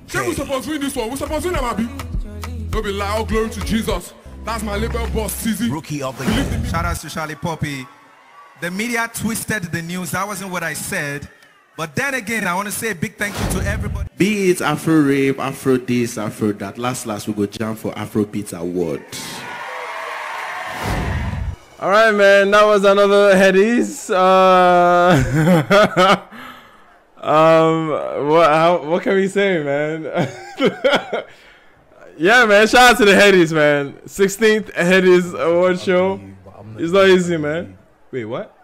Shey we suppose win this one. We suppose win am abi. No be lie, all glory to Jesus. That's my label boss, CZ. Rookie of the year. Shout out to Charlie Poppy. The media twisted the news. That wasn't what I said. But then again, I want to say a big thank you to everybody. Be it Afro Rave, Afro this, Afro that. Last we go jam for Afrobeats award. All right, man. That was another headies. What can we say, man? Yeah, man. Shout out to the headies, man. 16th headies award show. It's not easy, man. Wait, what?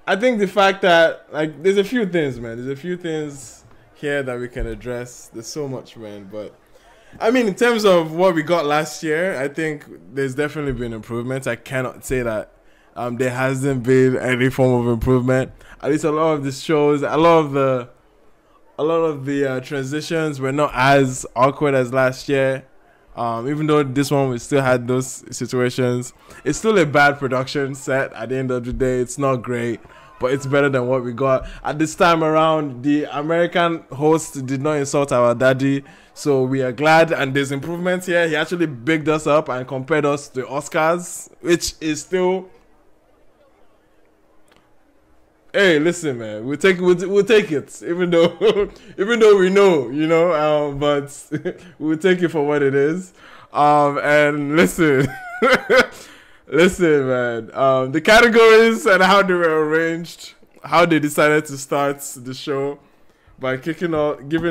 I think the fact that, like, there's a few things, man. There's a few things here that we can address. There's so much, man. But, I mean, in terms of what we got last year, I think there's definitely been improvements. I cannot say that there hasn't been any form of improvement. At least a lot of the shows, a lot of the transitions were not as awkward as last year. Even though this one we still had those situations, it's still a bad production set. At the end of the day, it's not great, but it's better than what we got. At this time around, the American host did not insult our daddy, so we are glad, and there's improvements here. He actually bigged us up and compared us to the Oscars, which is still... Hey, listen, man. We'll take it, even though we know, you know. But we'll take it for what it is. And listen, listen, man. The categories and how they were arranged, how they decided to start the show by giving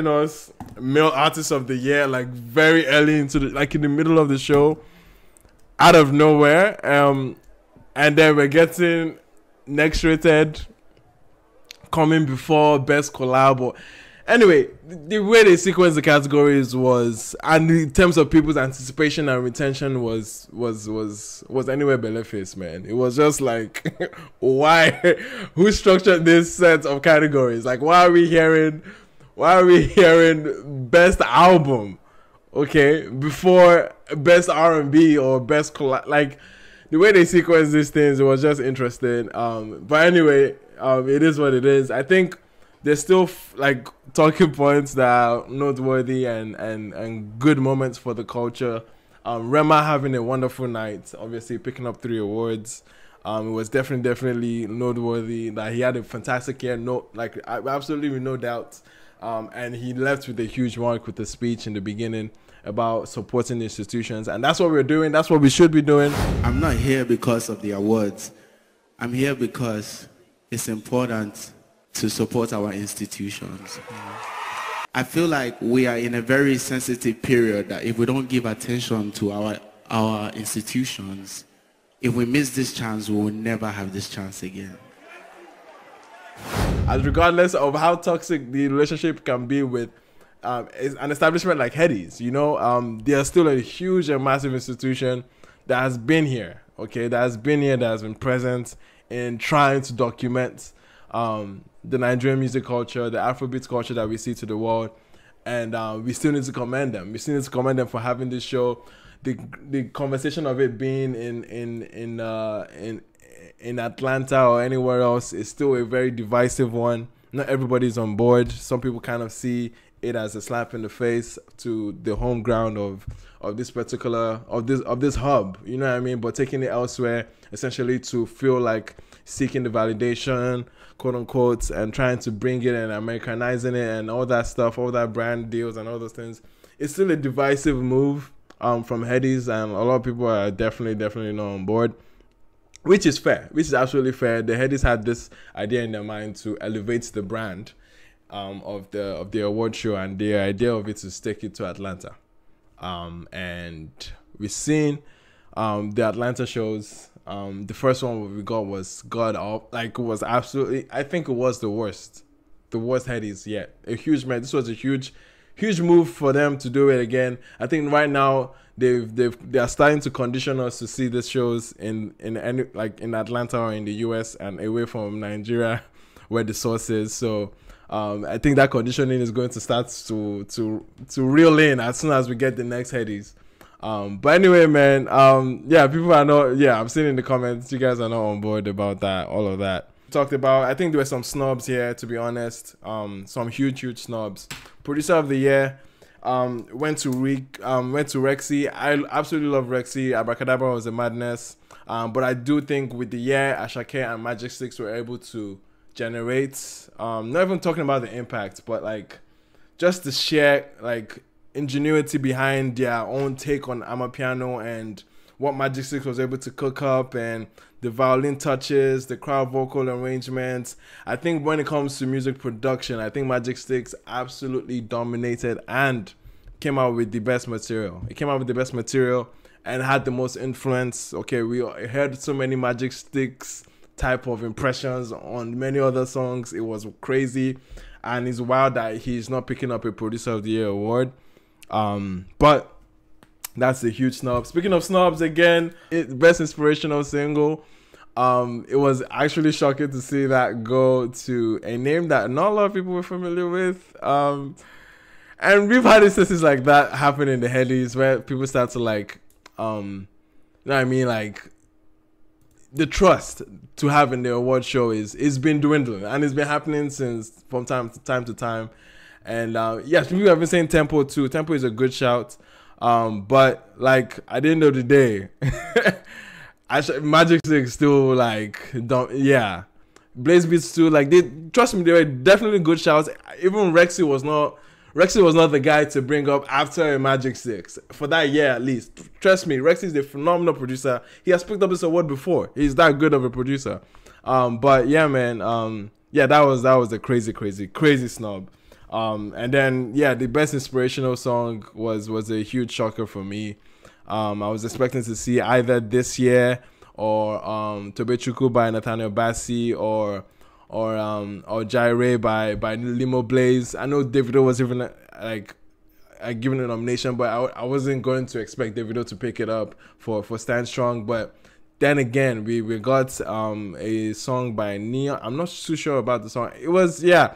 us male artist of the year, like very early into in the middle of the show, out of nowhere. And then we're getting next rated coming before best collab. Or anyway, the way they sequenced the categories was, and in terms of people's anticipation and retention, was anywhere below face, man. It was just like, why? Who structured this set of categories? Like, why are we hearing best album, okay, before best R&B or best collab? Like, the way they sequenced these things, it was just interesting. But anyway, it is what it is. I think there's still like talking points that are noteworthy and good moments for the culture. Rema having a wonderful night, obviously picking up 3 awards. It was definitely noteworthy that he had a fantastic year. Absolutely no doubt. And he left with a huge mark with the speech in the beginning about supporting institutions, and that's what we're doing. That's what we should be doing. I'm not here because of the awards. I'm here because it's important to support our institutions. I feel like we are in a very sensitive period that if we don't give attention to our institutions, if we miss this chance, we will never have this chance again. As regardless of how toxic the relationship can be with an establishment like Headies, you know, they are still a huge and massive institution that has been here, okay, that has been present in trying to document the Nigerian music culture, the Afrobeats culture that we see to the world, and we still need to commend them. We still need to commend them for having this show. The conversation of it being in Atlanta or anywhere else is still a very divisive one. Not everybody's on board. Some people kind of see it as a slap in the face to the home ground of this particular of this hub, you know what I mean? But taking it elsewhere, essentially to feel like seeking the validation, quote unquote, and trying to bring it and Americanizing it and all that stuff, all that brand deals and all those things. It's still a divisive move from Headies, and a lot of people are definitely not on board. Which is fair, which is absolutely fair. The Headies had this idea in their mind to elevate the brand of the award show, and the idea of it is to take it to Atlanta. And we've seen the Atlanta shows. The first one we got was was absolutely, I think it was the worst Headies yet. A huge man. This was a huge move for them to do it again. I think right now they are starting to condition us to see the shows in Atlanta or in the US and away from Nigeria where the source is. So I think that conditioning is going to start to reel in as soon as we get the next Headies. But anyway, man, yeah, people are not, yeah, I'm seeing in the comments, you guys are not on board about that, all of that. Talked about, I think there were some snubs here, to be honest. Some huge snubs. Producer of the year, Went to Rexy. I absolutely love Rexy. Abracadabra was a madness. But I do think with the year Asake and Magic Sticks were able to generate, not even talking about the impact, but like just the sheer like ingenuity behind their own take on Amapiano and what Magic Sticks was able to cook up, and the violin touches, the crowd vocal arrangements. I think when it comes to music production, I think Magic Sticks absolutely dominated and came out with the best material. It came out with the best material and had the most influence. Okay, we heard so many Magic Sticks type of impressions on many other songs. It was crazy, and it's wild that he's not picking up a Producer of the Year award. But that's a huge snub. Speaking of snubs, again, best inspirational single. It was actually shocking to see that go to a name that not a lot of people were familiar with. And we've had instances like that happen in the headies where people start to like, you know what I mean? Like, the trust to have in the award show is been dwindling, and it's been happening since from time to time. And yes, people have been saying Tempo too. Tempo is a good shout. But like at the end of the day, Magic Six still like don't, yeah. Blaze Beats too, like trust me, they were definitely good shouts. Even Rexy was not the guy to bring up after a Magic Six for that year at least. Trust me, Rexy is a phenomenal producer. He has picked up this award before. He's that good of a producer. But yeah, man, yeah, that was a crazy snub. And then yeah, the best inspirational song was a huge shocker for me. I was expecting to see either This Year or Tobechuku by Nathaniel Bassey or Gyre by Limo Blaze. I know Davido was even like given a nomination, but I wasn't going to expect Davido to pick it up for Stand Strong. But then again, we got a song by Neon. I'm not too sure about the song. It was, yeah,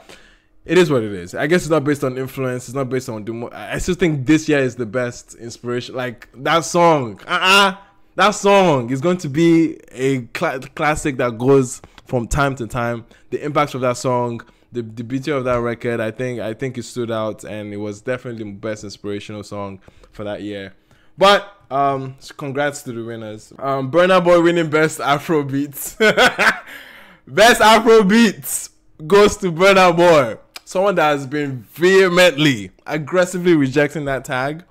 it is what it is. I guess it's not based on influence. It's not based on I still think This Year is the best inspiration. Like that song, that song is going to be a classic that goes from time to time. The impact of that song, the beauty of that record, I think it stood out, and it was definitely the best inspirational song for that year. But congrats to the winners. Burna Boy winning best Afrobeats. Best Afrobeats goes to Burna Boy. Someone that has been vehemently, aggressively rejecting that tag.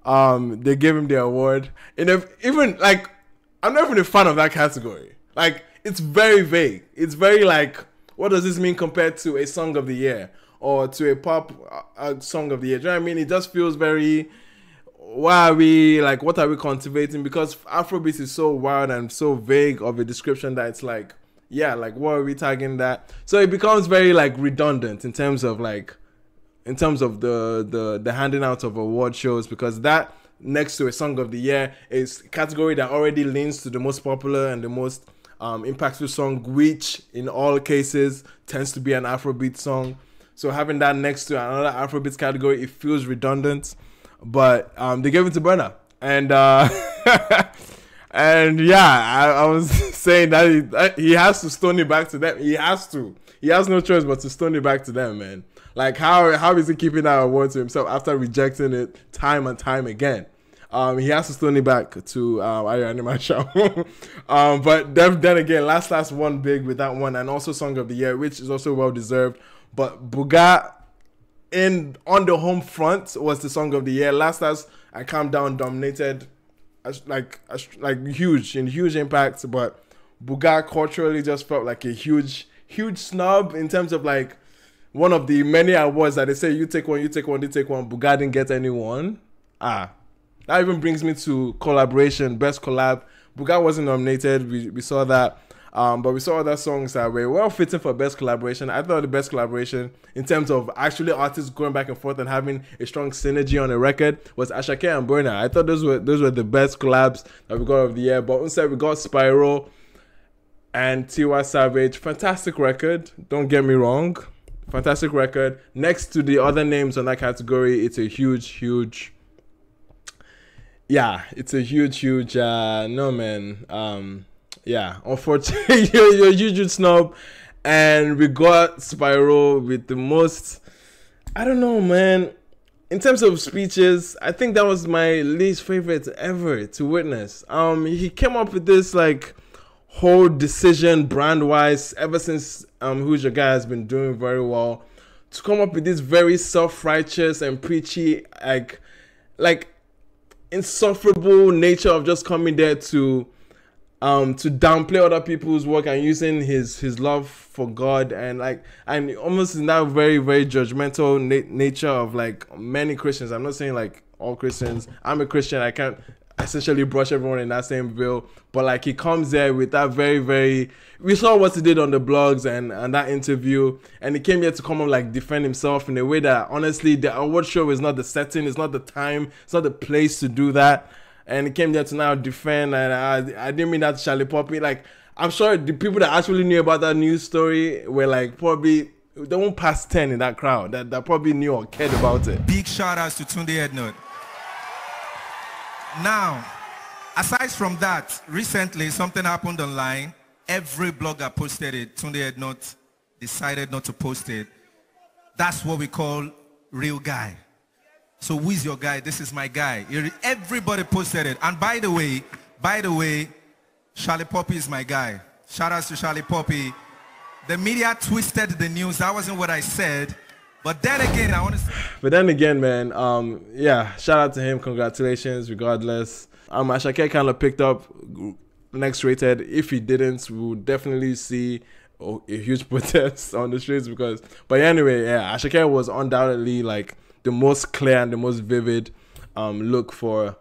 They gave him the award. And even like, I'm not even a fan of that category. Like, it's very vague. It's very like, what does this mean compared to a song of the year or to a pop song of the year? Do you know what I mean? It just feels very, what are we cultivating? Because Afrobeats is so wild and so vague of a description that it's like, yeah, like what are we tagging that? So it becomes very like redundant in terms of the handing out of award shows, because that next to a song of the year is a category that already leans to the most popular and the most impactful song, which in all cases tends to be an Afrobeat song. So having that next to another Afrobeats category, it feels redundant. But they gave it to Burna, and and yeah, I was saying that he has to stone it back to them. He has to. He has no choice but to stone it back to them, man. Like how is he keeping that award to himself after rejecting it time and time again? He has to stone it back to Ariana Marshall. But then again, last one big with that one, and also Song of the Year, which is also well deserved. But Buga on the home front was the Song of the Year. Last I Calm Down dominated, like huge impact. But Buga culturally just felt like a huge snub in terms of like one of the many awards that they say you take one. Buga didn't get anyone. That even brings me to collaboration, best collab. Buga wasn't nominated. We saw that. But we saw other songs that were well fitting for best collaboration. I thought the best collaboration in terms of actually artists going back and forth and having a strong synergy on a record was Asake and Burna. I thought those were the best collabs that we got of the year. But instead we got Spyro and Tiwa Savage. Fantastic record. Don't get me wrong. Fantastic record. Next to the other names on that category, it's a huge. Yeah, it's a huge. No man. Yeah, unfortunately, you're a huge snub, and we got Spyro with the most. I don't know, man. in terms of speeches, I think that was my least favorite ever to witness. He came up with this like whole decision brand-wise ever since Who's Your Guy has been doing very well, to come up with this very self-righteous and preachy like insufferable nature of just coming there to downplay other people's work and using his love for God and almost in that very, very judgmental nature of like many Christians. I'm not saying like all Christians. I'm a Christian. I can't essentially brush everyone in that same bill, but like he comes there with that very, very, we saw what he did on the blogs and that interview, and he came here to come and like defend himself in a way that honestly the award show is not the setting, it's not the time, it's not the place to do that. And he came there to now defend, and I didn't mean that to Charlie Poppy. Like, I'm sure the people that actually knew about that news story were like probably, they won't pass 10 in that crowd that probably knew or cared about it. Big shout outs to Tunde Ednut. Now, aside from that, recently something happened online. Every blogger posted it. Tunde Ednut decided not to post it. That's what we call real guy. So who is your guy? This is my guy. Everybody posted it. And by the way, Charlie Poppy is my guy. Shout outs to Charlie Poppy. The media twisted the news. That wasn't what I said. But then again, I want to say... But then again, man, yeah, shout out to him. Congratulations, regardless. Asake kind of picked up next rated. If he didn't, we would definitely see a huge protest on the streets because... But anyway, yeah, Asake was undoubtedly like the most clear and the most vivid look for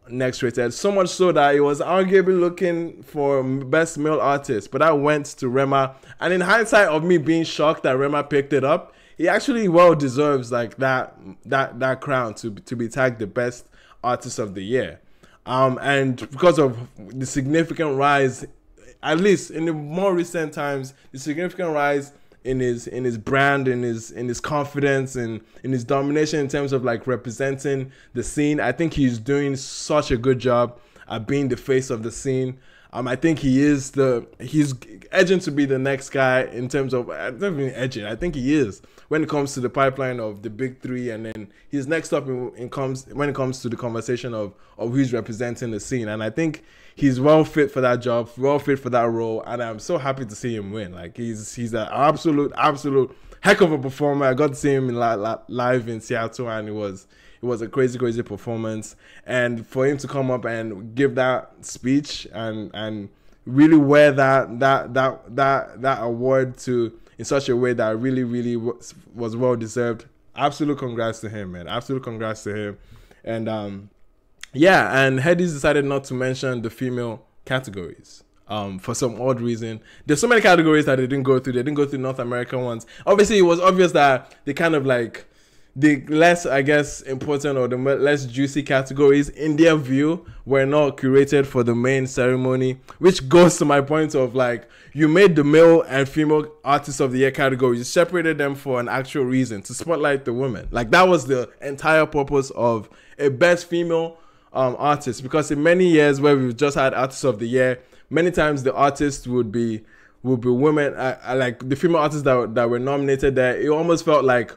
next rated. So much so that it was arguably looking for best male artist, but that went to Rema. And in hindsight of me being shocked that Rema picked it up, he actually well deserves like that crown to be tagged the best artist of the year. And because of the significant rise, at least in the more recent times, the significant rise in his brand, in his confidence, and in his domination in terms of like representing the scene. I think he's doing such a good job at being the face of the scene. I think he's edging to be the next guy in terms of, not even edging, I think he is when it comes to the pipeline of the big three, and then he's next up when it comes to the conversation of who's representing the scene. And I think he's well fit for that job, well fit for that role, and I'm so happy to see him win. Like he's an absolute heck of a performer. I got to see him live in Seattle, and it was a crazy performance. And for him to come up and give that speech and really wear that award in such a way that really was well deserved. Absolute congrats to him, man. Absolute congrats to him. And yeah, and Headies decided not to mention the female categories. For some odd reason. There's so many categories that they didn't go through. They didn't go through North American ones. Obviously, it was obvious that they kind of like the less, I guess, important or the less juicy categories in their view were not curated for the main ceremony, which goes to my point of like, you made the male and female artists of the year category. You separated them for an actual reason, to spotlight the women. Like that was the entire purpose of a best female artist, because in many years where we've just had artists of the year, many times the artists would be women. Like the female artists that were nominated there, it almost felt like,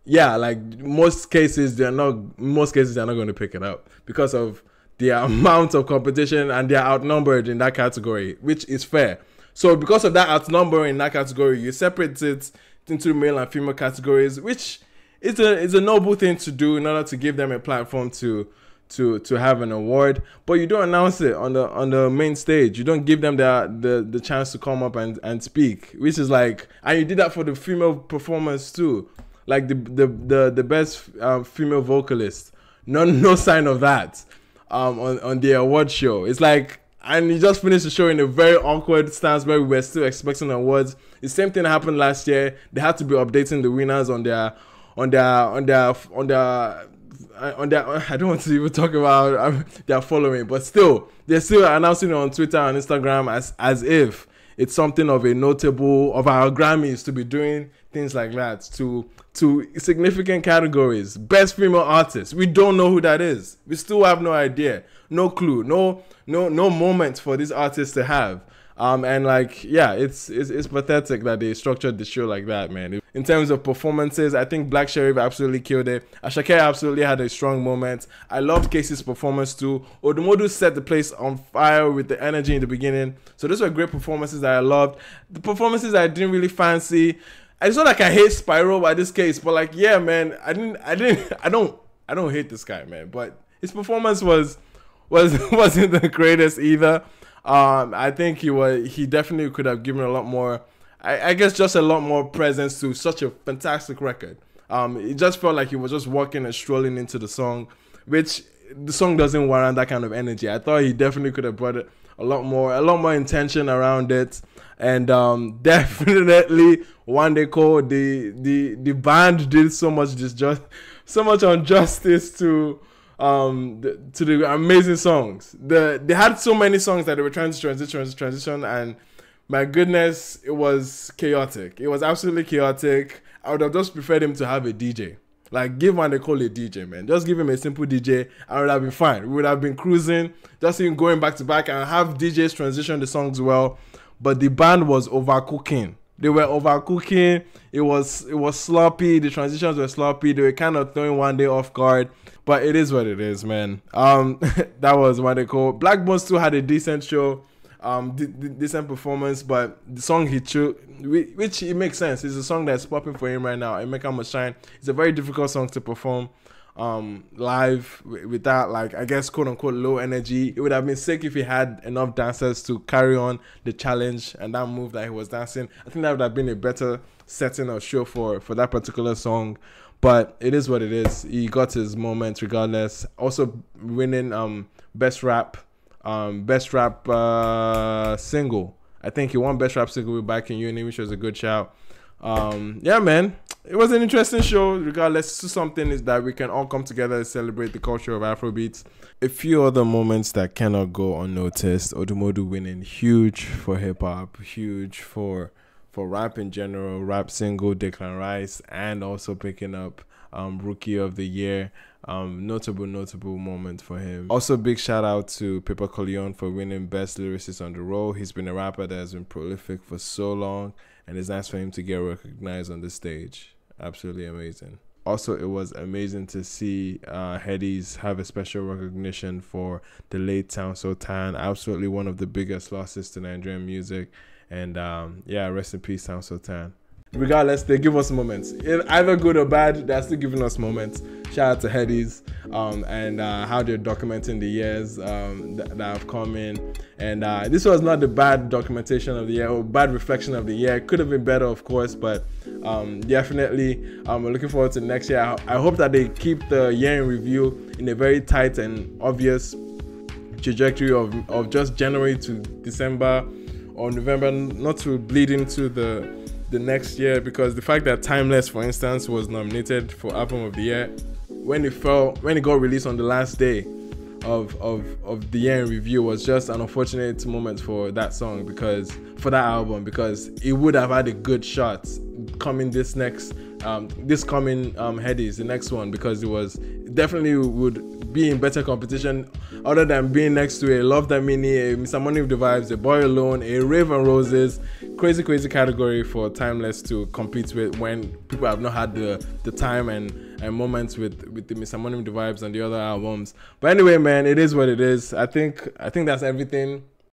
yeah, like most cases they're not going to pick it up because of the amount of competition, and they're outnumbered in that category, which is fair. So because of that outnumbering in that category, you separate it into male and female categories, which is a noble thing to do in order to give them a platform to have an award. But you don't announce it on the main stage. You don't give them the chance to come up and speak, which is like, and you did that for the female performers too. Like the best female vocalist, no sign of that on the award show. It's like, and you just finished the show in a very awkward stance where we were still expecting awards. The same thing happened last year. They had to be updating the winners on their I don't want to even talk about their following, but still they're still announcing it on Twitter and Instagram as if it's something of a notable of our Grammys to be doing things like that to significant categories. Best female artist, we don't know who that is. We still have no idea, no clue, no moment for these artists to have. And like, yeah, it's pathetic that they structured the show like that, man. in terms of performances. I think Black Sheriff absolutely killed it. Asake absolutely had a strong moment. I loved Casey's performance too. Odumodu set the place on fire with the energy in the beginning. So those were great performances that I loved. The performances I didn't really fancy. It's not like I hate Spyro by this case, but like, yeah, man, I don't hate this guy, man. But his performance wasn't the greatest either. I think he definitely could have given a lot more. I guess just a lot more presence to such a fantastic record. It just felt like he was just walking and strolling into the song, which the song doesn't warrant that kind of energy. I thought he definitely could have brought it a lot more intention around it, and definitely Wande Ko, the band did so much injustice to the amazing songs. They had so many songs that they were trying to transition, and my goodness, it was chaotic. It was absolutely chaotic. I would have just preferred him to have a DJ. Like, give Wande Ko a DJ, man. Just give him a simple DJ, and it would have been fine. We would have been cruising, just even going back to back, and have DJs transition the songs well. But the band was overcooking. They were overcooking. It was sloppy. The transitions were sloppy. They were kind of throwing Wande off guard. But it is what it is, man. That was Wande Ko. Black Bones still had a decent show. Decent performance, but the song he chose, which it makes sense, is a song that's popping for him right now. Emeka Must Shine. It's a very difficult song to perform live with that, like, I guess, quote unquote, low energy. It would have been sick if he had enough dancers to carry on the challenge and that move that he was dancing. I think that would have been a better setting or show for that particular song. But it is what it is. He got his moment regardless. Also winning best rap single. I think he won best rap single with Back in Uni, which was a good shout. Yeah, man, it was an interesting show. Regardless, to something is that we can all come together and celebrate the culture of Afrobeats. A few other moments that cannot go unnoticed. Odumodu winning, huge for hip hop, huge for rap in general, rap single, Declan Rice, and also picking up Rookie of the Year. Notable moment for him. Also, big shout out to Pepper Corleone for winning Best Lyricist on the Roll. He's been a rapper that has been prolific for so long, and it's nice for him to get recognized on the stage. Absolutely amazing. Also, it was amazing to see Headies have a special recognition for the late Town Sultan. Absolutely one of the biggest losses to Nigerian music. And yeah, rest in peace, Town Sultan. Regardless, they give us moments. Either good or bad, they're still giving us moments. Shout out to Headies and how they're documenting the years that have come in. And this was not the bad documentation of the year or bad reflection of the year. Could have been better, of course, but definitely we're looking forward to next year. I hope that they keep the year in review in a very tight and obvious trajectory of just January to December or November, not to bleed into the next year, because the fact that Timeless, for instance, was nominated for Album of the Year, when it got released on the last day of the year in review, was just an unfortunate moment for that song, because for that album, because it would have had a good shot coming this coming Headies, the next one, because it definitely would be in better competition other than being next to a Love That Mini, a Mr. Money with the Vibes, a Boy Alone, a Rave and Roses. Crazy category for Timeless to compete with when people have not had the time and moments with the Mr. Money with the Vibes and the other albums. But anyway, man, it is what it is. I think that's everything